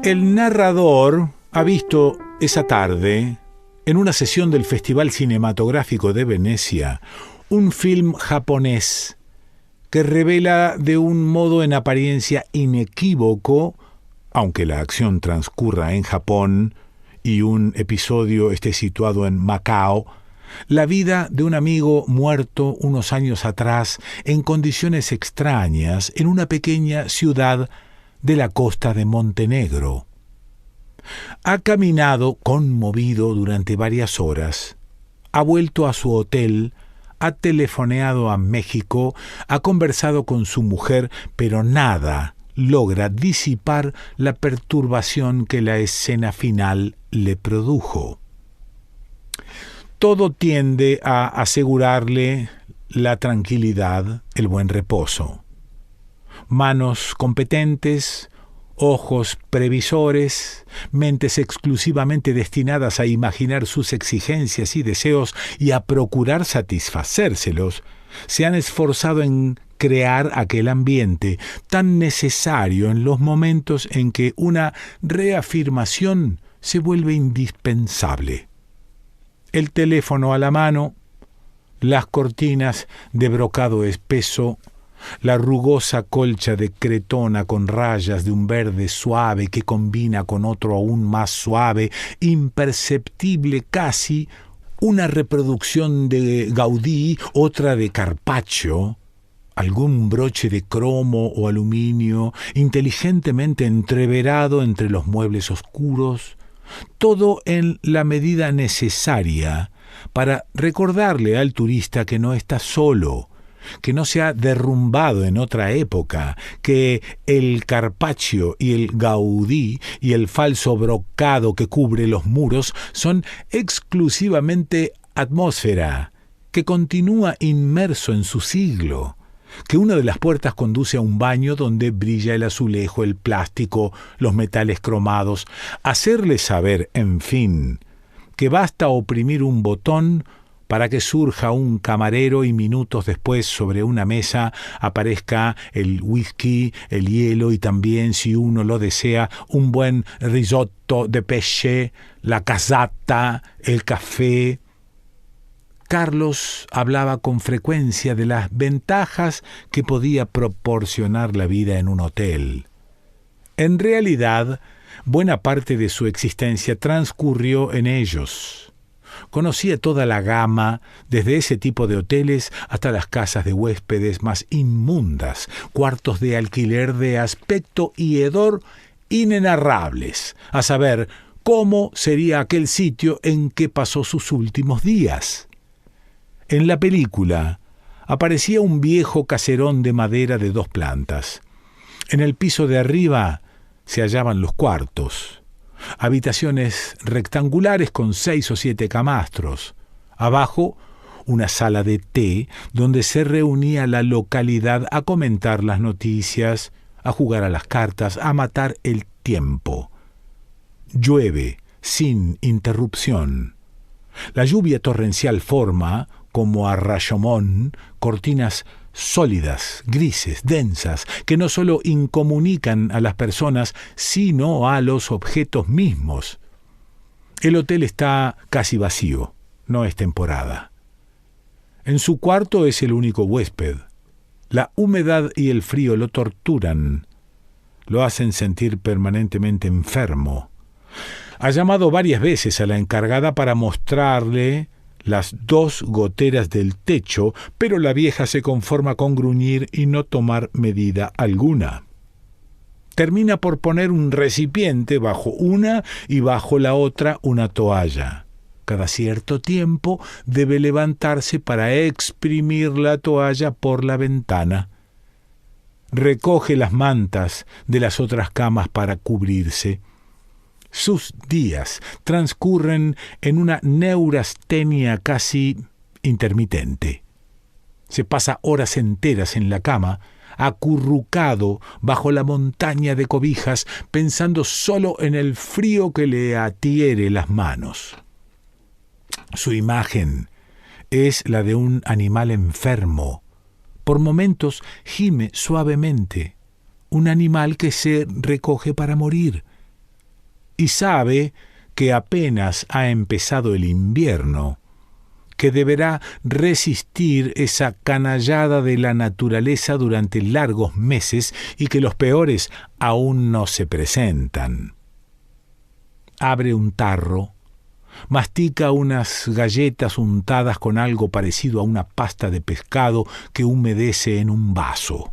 El narrador ha visto esa tarde, en una sesión del Festival Cinematográfico de Venecia, un film japonés que revela de un modo en apariencia inequívoco, aunque la acción transcurra en Japón y un episodio esté situado en Macao, la vida de un amigo muerto unos años atrás en condiciones extrañas en una pequeña ciudad de la costa de Montenegro. Ha caminado conmovido durante varias horas, ha vuelto a su hotel, ha telefoneado a México, ha conversado con su mujer, pero nada logra disipar la perturbación que la escena final le produjo. Todo tiende a asegurarle la tranquilidad, el buen reposo. Manos competentes, ojos previsores, mentes exclusivamente destinadas a imaginar sus exigencias y deseos y a procurar satisfacérselos, se han esforzado en crear aquel ambiente tan necesario en los momentos en que una reafirmación se vuelve indispensable. El teléfono a la mano, las cortinas de brocado espeso, la rugosa colcha de cretona con rayas de un verde suave que combina con otro aún más suave, imperceptible casi, una reproducción de Gaudí, otra de Carpaccio, algún broche de cromo o aluminio inteligentemente entreverado entre los muebles oscuros, todo en la medida necesaria para recordarle al turista que no está solo, que no se ha derrumbado en otra época, que el Carpaccio y el Gaudí y el falso brocado que cubre los muros son exclusivamente atmósfera, que continúa inmerso en su siglo, que una de las puertas conduce a un baño donde brilla el azulejo, el plástico, los metales cromados. Hacerle saber, en fin, que basta oprimir un botón para que surja un camarero y minutos después sobre una mesa aparezca el whisky, el hielo y también, si uno lo desea, un buen risotto de pesce, la casata, el café. Carlos hablaba con frecuencia de las ventajas que podía proporcionar la vida en un hotel. En realidad, buena parte de su existencia transcurrió en ellos. Conocía toda la gama, desde ese tipo de hoteles hasta las casas de huéspedes más inmundas, cuartos de alquiler de aspecto y hedor inenarrables, a saber, cómo sería aquel sitio en que pasó sus últimos días. En la película aparecía un viejo caserón de madera de 2 plantas. En el piso de arriba se hallaban los cuartos, habitaciones rectangulares con 6 o 7 camastros. Abajo, una sala de té donde se reunía la localidad a comentar las noticias, a jugar a las cartas, a matar el tiempo. Llueve sin interrupción. La lluvia torrencial forma, como a Rashomon, cortinas sólidas, grises, densas, que no solo incomunican a las personas, sino a los objetos mismos. El hotel está casi vacío, no es temporada. En su cuarto es el único huésped. La humedad y el frío lo torturan, lo hacen sentir permanentemente enfermo. Ha llamado varias veces a la encargada para mostrarle las 2 goteras del techo, pero la vieja se conforma con gruñir y no tomar medida alguna. Termina por poner un recipiente bajo una y bajo la otra una toalla. Cada cierto tiempo debe levantarse para exprimir la toalla por la ventana. Recoge las mantas de las otras camas para cubrirse. Sus días transcurren en una neurastenia casi intermitente. Se pasa horas enteras en la cama, acurrucado bajo la montaña de cobijas, pensando solo en el frío que le atiere las manos. Su imagen es la de un animal enfermo. Por momentos gime suavemente, un animal que se recoge para morir. y sabe que apenas ha empezado el invierno, que deberá resistir esa canallada de la naturaleza durante largos meses y que los peores aún no se presentan. Abre un tarro, mastica unas galletas untadas con algo parecido a una pasta de pescado que humedece en un vaso.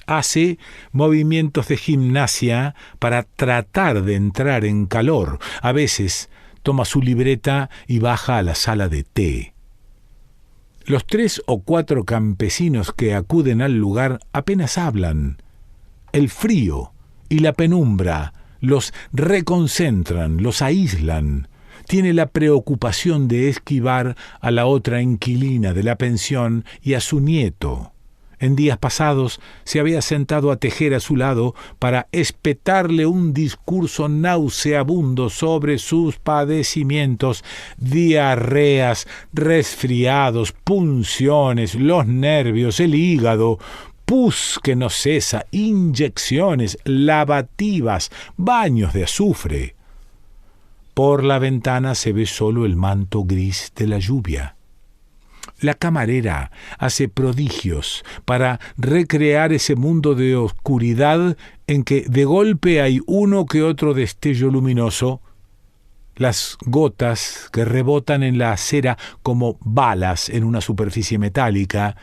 Hace movimientos de gimnasia para tratar de entrar en calor. A veces toma su libreta y baja a la sala de té. Los 3 o 4 campesinos que acuden al lugar apenas hablan. El frío y la penumbra los reconcentran, los aíslan. Tiene la preocupación de esquivar a la otra inquilina de la pensión y a su nieto. En días pasados se había sentado a tejer a su lado para espetarle un discurso nauseabundo sobre sus padecimientos, diarreas, resfriados, punciones, los nervios, el hígado, pus que no cesa, inyecciones, lavativas, baños de azufre. Por la ventana se ve solo el manto gris de la lluvia. La camarera hace prodigios para recrear ese mundo de oscuridad en que de golpe hay uno que otro destello luminoso. Las gotas que rebotan en la acera como balas en una superficie metálica.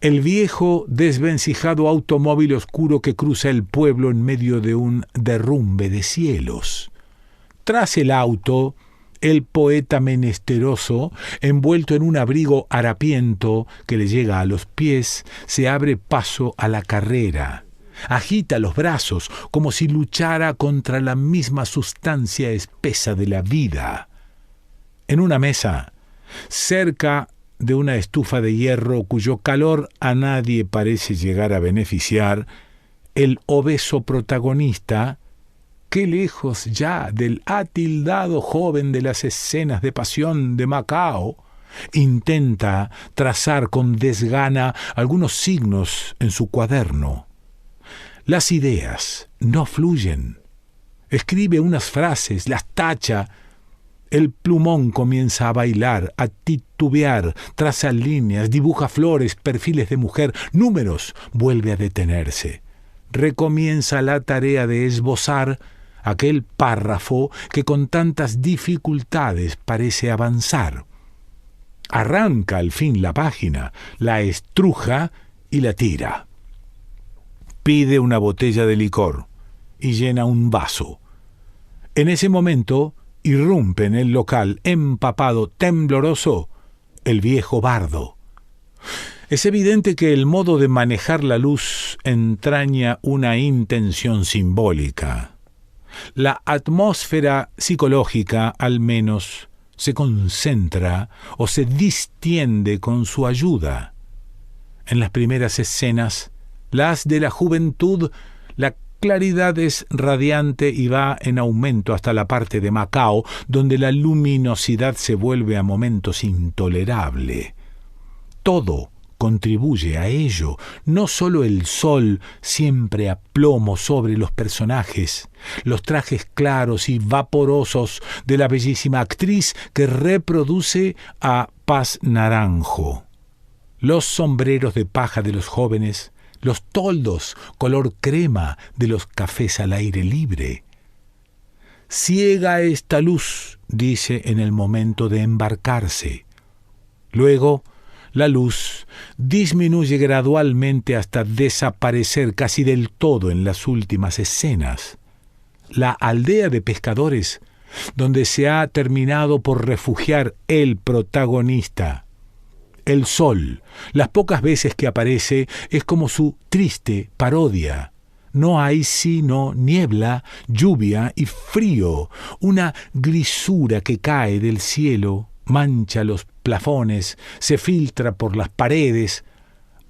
El viejo desvencijado automóvil oscuro que cruza el pueblo en medio de un derrumbe de cielos. Tras el auto, el poeta menesteroso, envuelto en un abrigo harapiento que le llega a los pies, se abre paso a la carrera. Agita los brazos como si luchara contra la misma sustancia espesa de la vida. En una mesa, cerca de una estufa de hierro cuyo calor a nadie parece llegar a beneficiar, el obeso protagonista, qué lejos ya del atildado joven de las escenas de pasión de Macao, intenta trazar con desgana algunos signos en su cuaderno. Las ideas no fluyen. Escribe unas frases, las tacha. El plumón comienza a bailar, a titubear, traza líneas, dibuja flores, perfiles de mujer, números, vuelve a detenerse. Recomienza la tarea de esbozar aquel párrafo que con tantas dificultades parece avanzar. Arranca al fin la página, la estruja y la tira. Pide una botella de licor y llena un vaso. En ese momento irrumpe en el local, empapado, tembloroso, el viejo bardo. Es evidente que el modo de manejar la luz entraña una intención simbólica. La atmósfera psicológica, al menos, se concentra o se distiende con su ayuda. En las primeras escenas, las de la juventud, la claridad es radiante y va en aumento hasta la parte de Macao, donde la luminosidad se vuelve a momentos intolerable. Todo contribuye a ello, no solo el sol siempre a plomo sobre los personajes, los trajes claros y vaporosos de la bellísima actriz que reproduce a Paz Naranjo, los sombreros de paja de los jóvenes, los toldos color crema de los cafés al aire libre. Ciega esta luz, dice en el momento de embarcarse. Luego, la luz disminuye gradualmente hasta desaparecer casi del todo en las últimas escenas. La aldea de pescadores, donde se ha terminado por refugiar el protagonista. El sol, las pocas veces que aparece, es como su triste parodia. No hay sino niebla, lluvia y frío, una grisura que cae del cielo, mancha los plafones, se filtra por las paredes.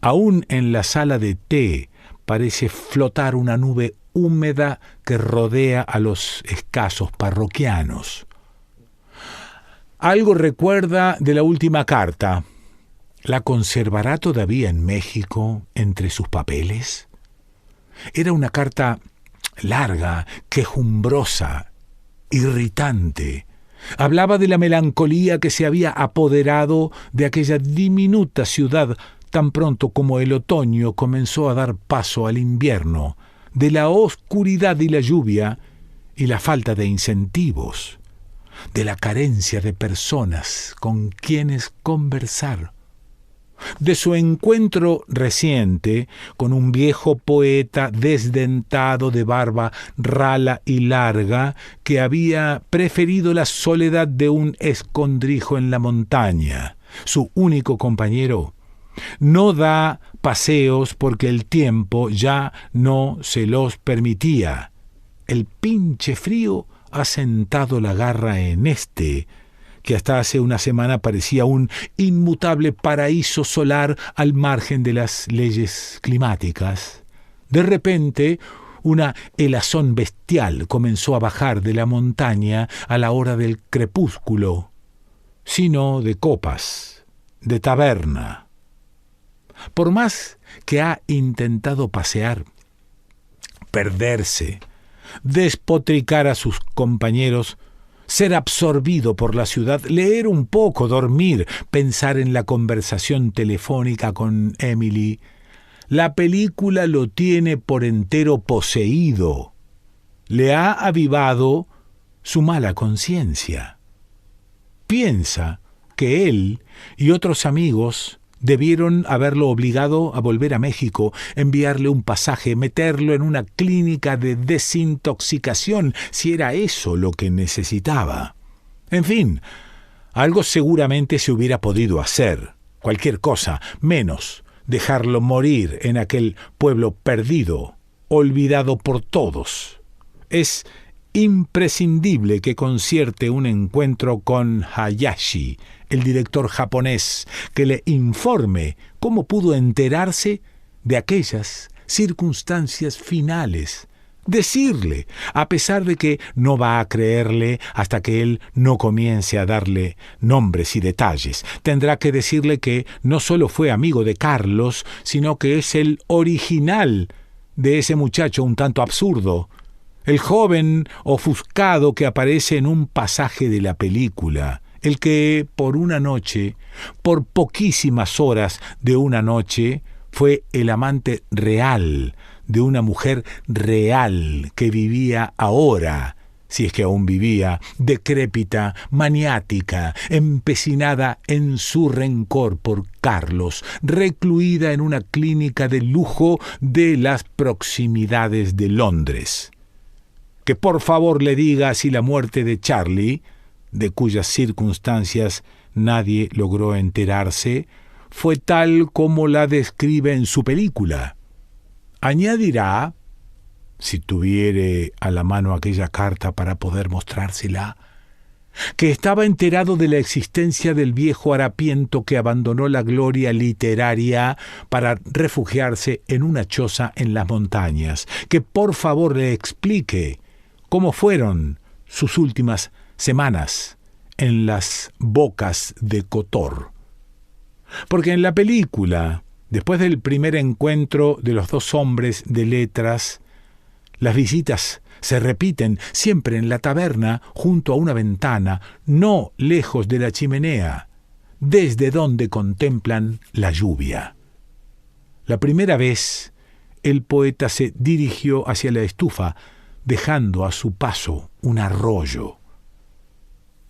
Aún en la sala de té parece flotar una nube húmeda que rodea a los escasos parroquianos. Algo recuerda de la última carta. ¿La conservará todavía en México entre sus papeles? Era una carta larga, quejumbrosa. irritante. Hablaba de la melancolía que se había apoderado de aquella diminuta ciudad tan pronto como el otoño comenzó a dar paso al invierno, de la oscuridad y la lluvia y la falta de incentivos, de la carencia de personas con quienes conversar, de su encuentro reciente con un viejo poeta desdentado de barba rala y larga que había preferido la soledad de un escondrijo en la montaña, su único compañero. No da paseos porque el tiempo ya no se los permitía. El pinche frío ha sentado la garra en este, que hasta hace una semana parecía un inmutable paraíso solar al margen de las leyes climáticas. De repente, una helazón bestial comenzó a bajar de la montaña a la hora del crepúsculo, sino de copas, de taberna. Por más que ha intentado pasear, perderse, despotricar a sus compañeros, ser absorbido por la ciudad, leer un poco, dormir, pensar en la conversación telefónica con Emily, la película lo tiene por entero poseído. Le ha avivado su mala conciencia. Piensa que él y otros amigos debieron haberlo obligado a volver a México, enviarle un pasaje, meterlo en una clínica de desintoxicación, si era eso lo que necesitaba. En fin, algo seguramente se hubiera podido hacer, cualquier cosa, menos dejarlo morir en aquel pueblo perdido, olvidado por todos. Es imprescindible que concierte un encuentro con Hayashi, el director japonés, que le informe cómo pudo enterarse de aquellas circunstancias finales. Decirle, a pesar de que no va a creerle hasta que él no comience a darle nombres y detalles. Tendrá que decirle que no solo fue amigo de Carlos, sino que es el original de ese muchacho un tanto absurdo, el joven ofuscado que aparece en un pasaje de la película, el que por una noche, por poquísimas horas de una noche, fue el amante real de una mujer real que vivía ahora, si es que aún vivía, decrépita, maniática, empecinada en su rencor por Carlos, recluida en una clínica de lujo de las proximidades de Londres. Que por favor le diga si la muerte de Charlie, de cuyas circunstancias nadie logró enterarse, fue tal como la describe en su película. Añadirá, si tuviere a la mano aquella carta para poder mostrársela, que estaba enterado de la existencia del viejo harapiento que abandonó la gloria literaria para refugiarse en una choza en las montañas, que por favor le explique cómo fueron sus últimas semanas en las bocas de Kotor. Porque en la película, después del primer encuentro de los dos hombres de letras, las visitas se repiten siempre en la taberna junto a una ventana, no lejos de la chimenea, desde donde contemplan la lluvia. La primera vez, el poeta se dirigió hacia la estufa, dejando a su paso un arroyo.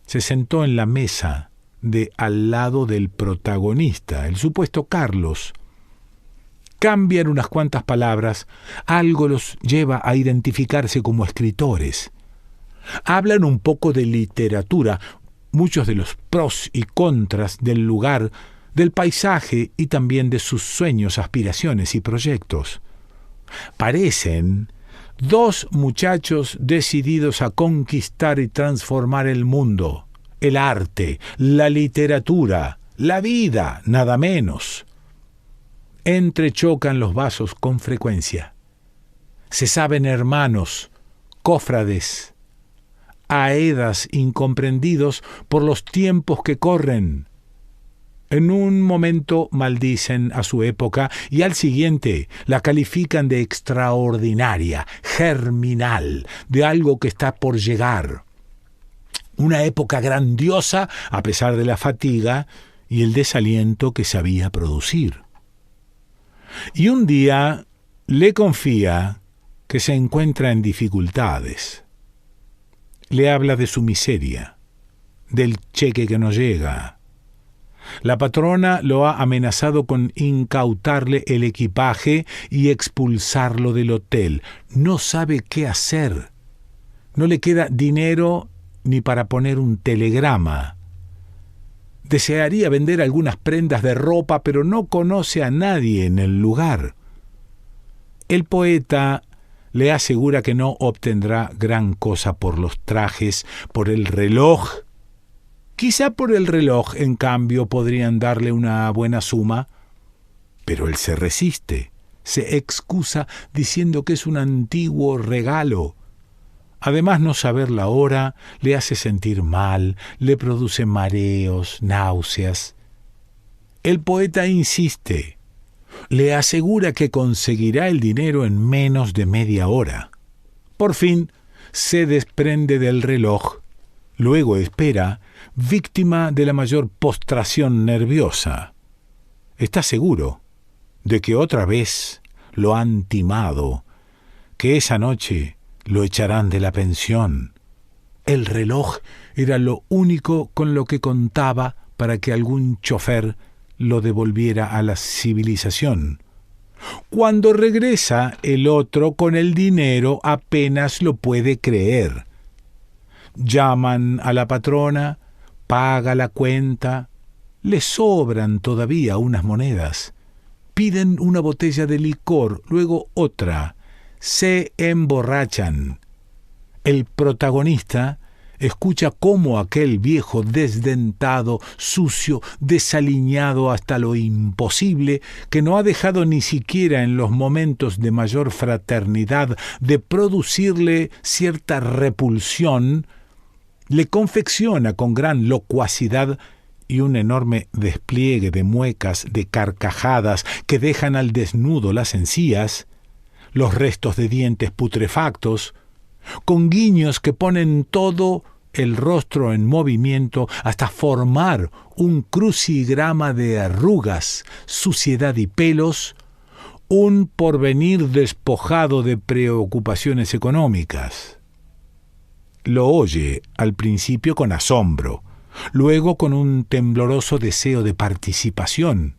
Se sentó en la mesa de al lado del protagonista, el supuesto Carlos. Cambian unas cuantas palabras, algo los lleva a identificarse como escritores. Hablan un poco de literatura, muchos de los pros y contras del lugar, del paisaje y también de sus sueños, aspiraciones y proyectos. Parecen dos muchachos decididos a conquistar y transformar el mundo, el arte, la literatura, la vida, nada menos. Entrechocan los vasos con frecuencia. Se saben hermanos, cofrades, aedas incomprendidos por los tiempos que corren. En un momento maldicen a su época y al siguiente la califican de extraordinaria, germinal, de algo que está por llegar. Una época grandiosa a pesar de la fatiga y el desaliento que sabía producir. Y un día le confía que se encuentra en dificultades. Le habla de su miseria, del cheque que no llega. La patrona lo ha amenazado con incautarle el equipaje y expulsarlo del hotel. No sabe qué hacer. No le queda dinero ni para poner un telegrama. Desearía vender algunas prendas de ropa, pero no conoce a nadie en el lugar. El poeta le asegura que no obtendrá gran cosa por los trajes, por el reloj. Quizá por el reloj, en cambio, podrían darle una buena suma, pero él se resiste, se excusa diciendo que es un antiguo regalo. Además, no saber la hora le hace sentir mal, le produce mareos, náuseas. El poeta insiste, le asegura que conseguirá el dinero en menos de media hora. Por fin, se desprende del reloj, luego espera, víctima de la mayor postración nerviosa. Está seguro de que otra vez lo han timado, que esa noche lo echarán de la pensión. El reloj era lo único con lo que contaba para que algún chofer lo devolviera a la civilización. Cuando regresa, el otro con el dinero apenas lo puede creer. Llaman a la patrona, paga la cuenta, le sobran todavía unas monedas. Piden una botella de licor, luego otra. Se emborrachan. El protagonista escucha cómo aquel viejo desdentado, sucio, desaliñado hasta lo imposible, que no ha dejado ni siquiera en los momentos de mayor fraternidad de producirle cierta repulsión, le confecciona con gran locuacidad y un enorme despliegue de muecas, de carcajadas que dejan al desnudo las encías, los restos de dientes putrefactos, con guiños que ponen todo el rostro en movimiento hasta formar un crucigrama de arrugas, suciedad y pelos, un porvenir despojado de preocupaciones económicas. Lo oye al principio con asombro, luego con un tembloroso deseo de participación,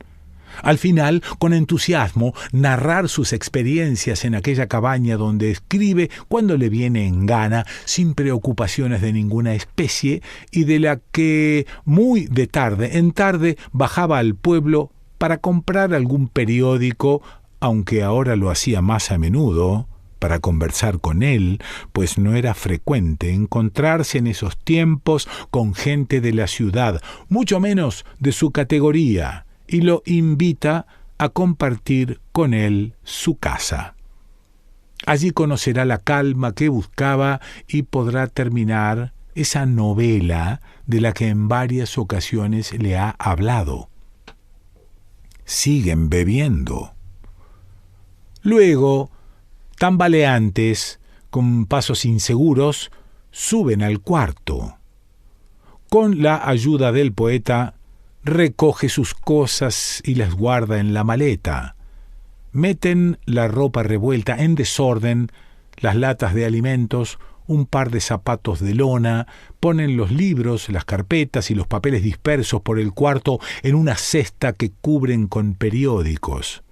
al final con entusiasmo narrar sus experiencias en aquella cabaña donde escribe cuando le viene en gana, sin preocupaciones de ninguna especie, y de la que muy de tarde en tarde bajaba al pueblo para comprar algún periódico, aunque ahora lo hacía más a menudo, para conversar con él, pues no era frecuente encontrarse en esos tiempos con gente de la ciudad, mucho menos de su categoría, y lo invita a compartir con él su casa. Allí conocerá la calma que buscaba y podrá terminar esa novela de la que en varias ocasiones le ha hablado. Siguen bebiendo. Luego, tambaleantes, con pasos inseguros, suben al cuarto. Con la ayuda del poeta, recoge sus cosas y las guarda en la maleta. Meten la ropa revuelta en desorden, las latas de alimentos, un par de zapatos de lona, ponen los libros, las carpetas y los papeles dispersos por el cuarto en una cesta que cubren con periódicos.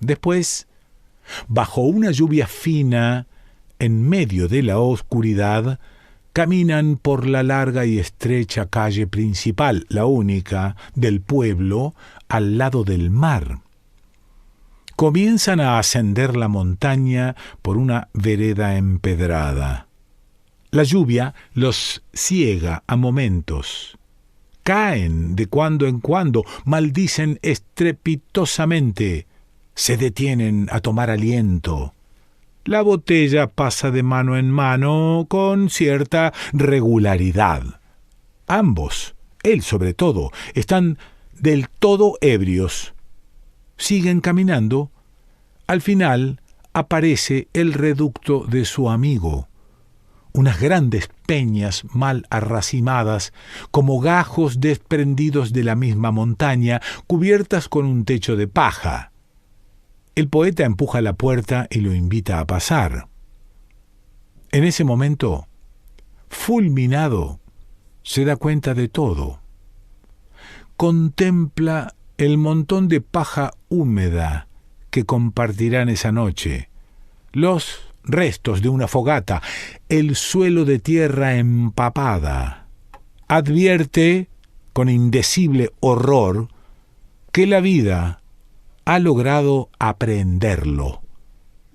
Después, bajo una lluvia fina, en medio de la oscuridad, caminan por la larga y estrecha calle principal, la única, del pueblo, al lado del mar. Comienzan a ascender la montaña por una vereda empedrada. La lluvia los ciega a momentos. Caen de cuando en cuando, maldicen estrepitosamente, se detienen a tomar aliento. La botella pasa de mano en mano con cierta regularidad. Ambos, él sobre todo, están del todo ebrios. Siguen caminando. Al final aparece el reducto de su amigo. unas grandes peñas mal arracimadas, como gajos desprendidos de la misma montaña, cubiertas con un techo de paja. El poeta empuja la puerta y lo invita a pasar. En ese momento, fulminado, se da cuenta de todo. Contempla el montón de paja húmeda que compartirán esa noche, los restos de una fogata, el suelo de tierra empapada. Advierte, con indecible horror, que la vida ha logrado aprenderlo,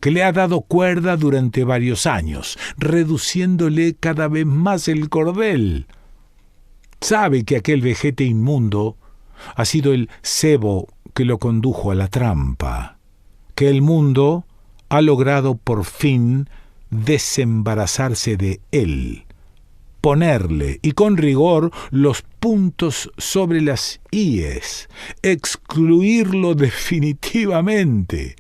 que le ha dado cuerda durante varios años, reduciéndole cada vez más el cordel. Sabe que aquel vejete inmundo ha sido el cebo que lo condujo a la trampa, que el mundo ha logrado por fin desembarazarse de él, ponerle, y con rigor, los puntos sobre las íes, excluirlo definitivamente.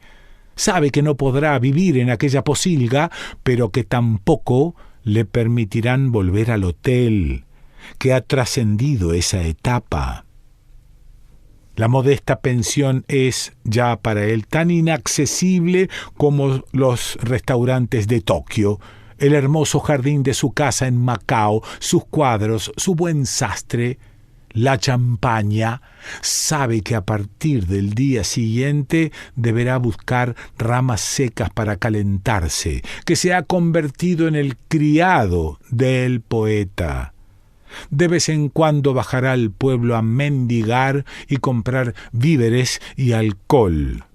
Sabe que no podrá vivir en aquella posilga, pero que tampoco le permitirán volver al hotel, que ha trascendido esa etapa. La modesta pensión es ya para él tan inaccesible como los restaurantes de Tokio, el hermoso jardín de su casa en Macao, sus cuadros, su buen sastre, la champaña. Sabe que a partir del día siguiente deberá buscar ramas secas para calentarse, que se ha convertido en el criado del poeta. De vez en cuando bajará al pueblo a mendigar y comprar víveres y alcohol.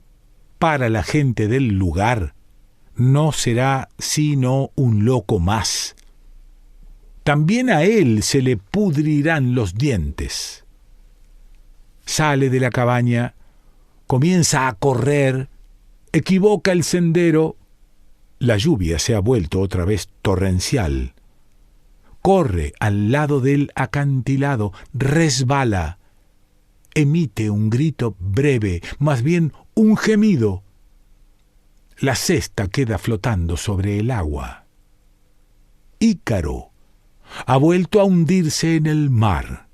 Para la gente del lugar, no será sino un loco más. También a él se le pudrirán los dientes. Sale de la cabaña, comienza a correr, equivoca el sendero. La lluvia se ha vuelto otra vez torrencial. Corre al lado del acantilado, resbala, emite un grito breve, más bien un gemido. La cesta queda flotando sobre el agua. Ícaro ha vuelto a hundirse en el mar.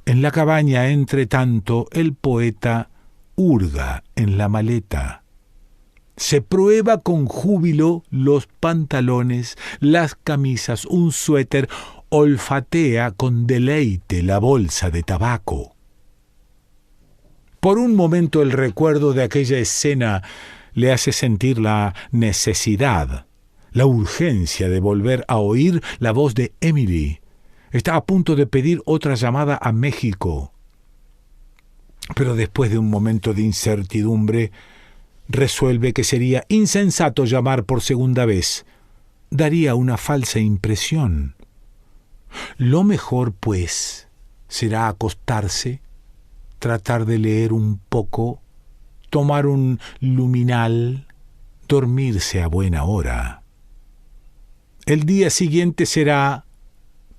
En la cabaña, entre tanto, el poeta hurga en la maleta. Se prueba con júbilo los pantalones, las camisas, un suéter, olfatea con deleite la bolsa de tabaco. Por un momento el recuerdo de aquella escena le hace sentir la necesidad, la urgencia de volver a oír la voz de Emily. Está a punto de pedir otra llamada a México. Pero después de un momento de incertidumbre, resuelve que sería insensato llamar por segunda vez. Daría una falsa impresión. Lo mejor, pues, será acostarse, tratar de leer un poco, tomar un luminal, dormirse a buena hora. El día siguiente será,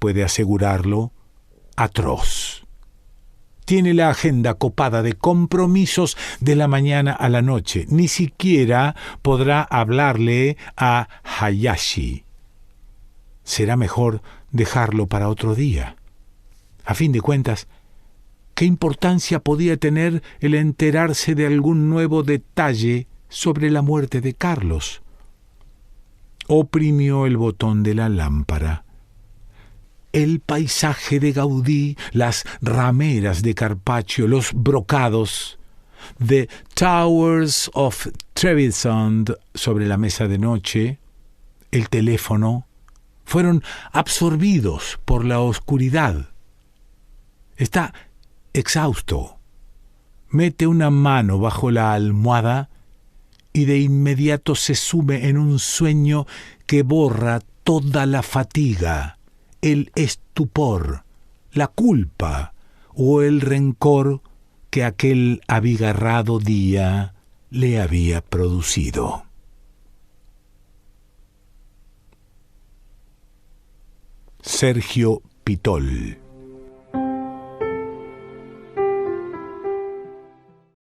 puede asegurarlo, atroz. Tiene la agenda copada de compromisos de la mañana a la noche. Ni siquiera podrá hablarle a Hayashi. Será mejor dejarlo para otro día. A fin de cuentas, ¿qué importancia podía tener el enterarse de algún nuevo detalle sobre la muerte de Carlos? Oprimió el botón de la lámpara. El paisaje de Gaudí, las rameras de Carpaccio, los brocados, The Towers of Trebizond sobre la mesa de noche, el teléfono, fueron absorbidos por la oscuridad. Está exhausto. Mete una mano bajo la almohada y de inmediato se sume en un sueño que borra toda la fatiga, el estupor, la culpa o el rencor que aquel abigarrado día le había producido. Sergio Pitol.